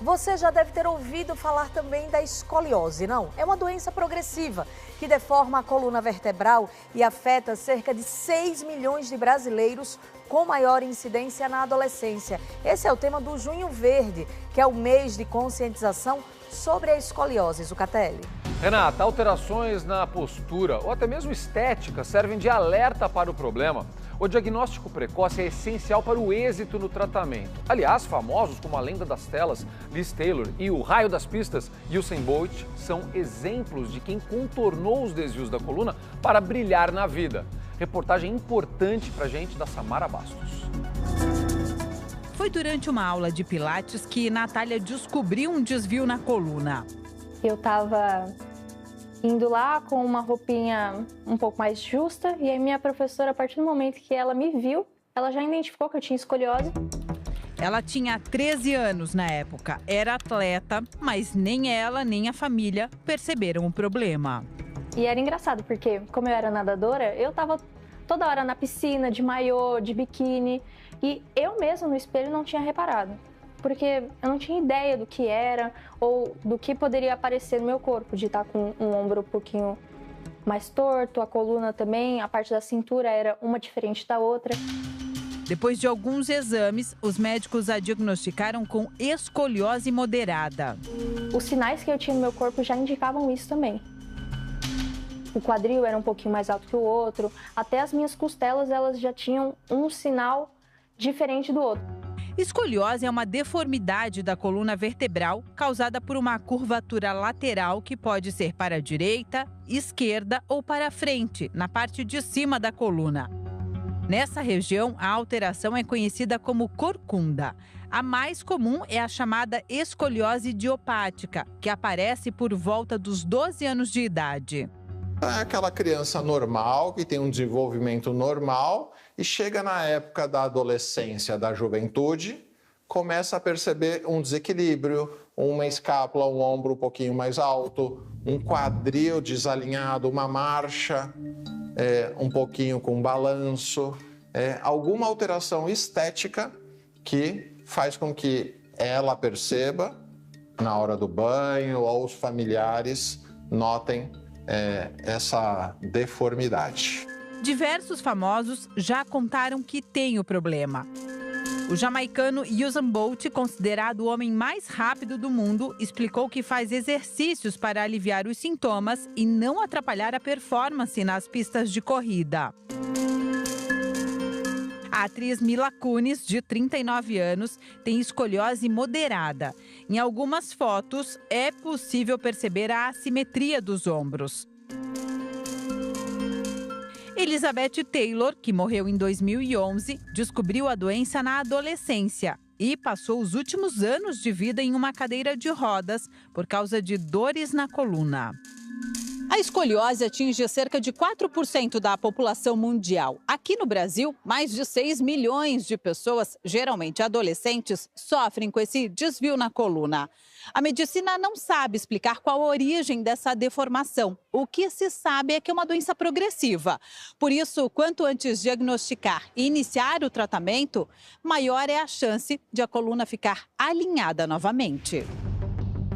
Você já deve ter ouvido falar também da escoliose, não? É uma doença progressiva que deforma a coluna vertebral e afeta cerca de 6 milhões de brasileiros, com maior incidência na adolescência. Esse é o tema do Junho Verde, que é o mês de conscientização sobre a escoliose. Zucatelli. Renata, alterações na postura ou até mesmo estética servem de alerta para o problema. O diagnóstico precoce é essencial para o êxito no tratamento. Aliás, famosos como a Lenda das Telas, Liz Taylor e o Raio das Pistas, Usain Bolt, são exemplos de quem contornou os desvios da coluna para brilhar na vida. Reportagem importante pra gente da Samara Bastos. Foi durante uma aula de pilates que Natália descobriu um desvio na coluna. Eu estava indo lá com uma roupinha um pouco mais justa e aí minha professora, a partir do momento que ela me viu, ela já identificou que eu tinha escoliose. Ela tinha 13 anos na época, era atleta, mas nem ela nem a família perceberam o problema. E era engraçado porque, como eu era nadadora, eu estava toda hora na piscina, de maiô, de biquíni, e eu mesma no espelho não tinha reparado. Porque eu não tinha ideia do que era ou do que poderia aparecer no meu corpo, de estar com um ombro um pouquinho mais torto, a coluna também, a parte da cintura era uma diferente da outra. Depois de alguns exames, os médicos a diagnosticaram com escoliose moderada. Os sinais que eu tinha no meu corpo já indicavam isso também. O quadril era um pouquinho mais alto que o outro, até as minhas costelas elas já tinham um sinal diferente do outro. Escoliose é uma deformidade da coluna vertebral causada por uma curvatura lateral que pode ser para a direita, esquerda ou para a frente, na parte de cima da coluna. Nessa região, a alteração é conhecida como corcunda. A mais comum é a chamada escoliose idiopática, que aparece por volta dos 12 anos de idade. É aquela criança normal, que tem um desenvolvimento normal e chega na época da adolescência, da juventude, começa a perceber um desequilíbrio, uma escápula, um ombro um pouquinho mais alto, um quadril desalinhado, uma marcha, um pouquinho com balanço, alguma alteração estética que faz com que ela perceba, na hora do banho, ou os familiares notem essa deformidade. Diversos famosos já contaram que tem o problema. O jamaicano Usain Bolt, considerado o homem mais rápido do mundo, explicou que faz exercícios para aliviar os sintomas e não atrapalhar a performance nas pistas de corrida. A atriz Mila Kunis, de 39 anos, tem escoliose moderada. Em algumas fotos, é possível perceber a assimetria dos ombros. Elizabeth Taylor, que morreu em 2011, descobriu a doença na adolescência e passou os últimos anos de vida em uma cadeira de rodas por causa de dores na coluna. A escoliose atinge cerca de 4% da população mundial. Aqui no Brasil, mais de 6 milhões de pessoas, geralmente adolescentes, sofrem com esse desvio na coluna. A medicina não sabe explicar qual a origem dessa deformação. O que se sabe é que é uma doença progressiva. Por isso, quanto antes diagnosticar e iniciar o tratamento, maior é a chance de a coluna ficar alinhada novamente.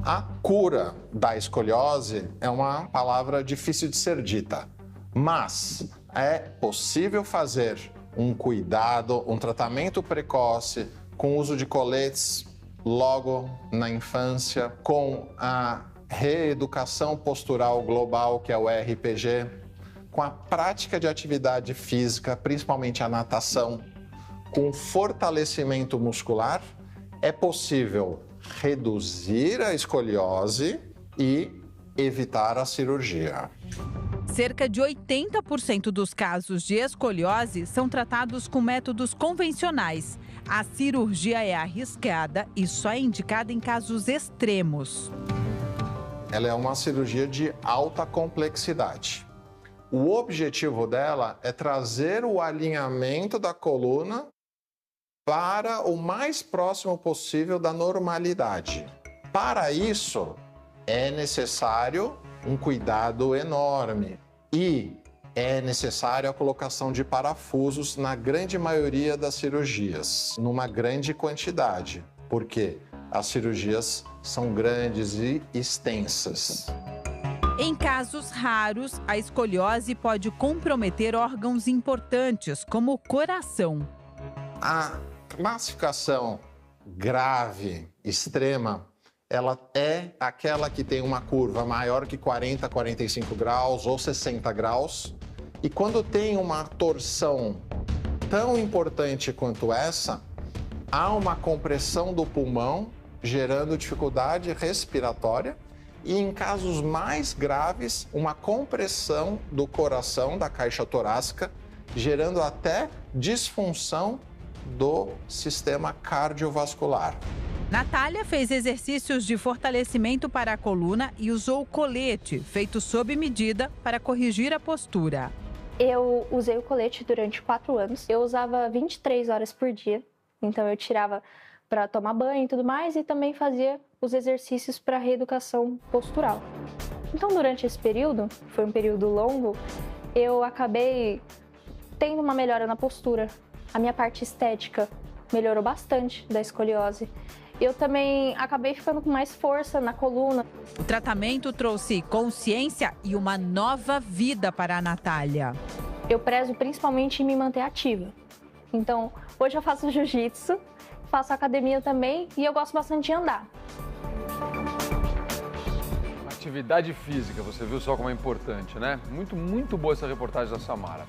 A cura da escoliose é uma palavra difícil de ser dita, mas é possível fazer um cuidado, um tratamento precoce com o uso de coletes logo na infância, com a reeducação postural global, que é o RPG, com a prática de atividade física, principalmente a natação, com fortalecimento muscular, é possível reduzir a escoliose e evitar a cirurgia. Cerca de 80% dos casos de escoliose são tratados com métodos convencionais. A cirurgia é arriscada e só é indicada em casos extremos. Ela é uma cirurgia de alta complexidade. O objetivo dela é trazer o alinhamento da coluna para o mais próximo possível da normalidade. Para isso, é necessário um cuidado enorme e é necessária a colocação de parafusos na grande maioria das cirurgias, numa grande quantidade, porque as cirurgias são grandes e extensas. Em casos raros, a escoliose pode comprometer órgãos importantes, como o coração. A classificação grave, extrema, ela é aquela que tem uma curva maior que 40, 45 graus ou 60 graus. E quando tem uma torção tão importante quanto essa, há uma compressão do pulmão, gerando dificuldade respiratória. E em casos mais graves, uma compressão do coração, da caixa torácica, gerando até disfunção do sistema cardiovascular. Natália fez exercícios de fortalecimento para a coluna e usou colete, feito sob medida, para corrigir a postura. Eu usei o colete durante 4 anos. Eu usava 23 horas por dia. Então eu tirava para tomar banho e tudo mais e também fazia os exercícios para reeducação postural. Então durante esse período, foi um período longo, eu acabei tendo uma melhora na postura. A minha parte estética melhorou bastante da escoliose. Eu também acabei ficando com mais força na coluna. O tratamento trouxe consciência e uma nova vida para a Natália. Eu prezo principalmente em me manter ativa. Então, hoje eu faço jiu-jitsu, faço academia também e eu gosto bastante de andar. Atividade física, você viu só como é importante, né? Muito boa essa reportagem da Samara.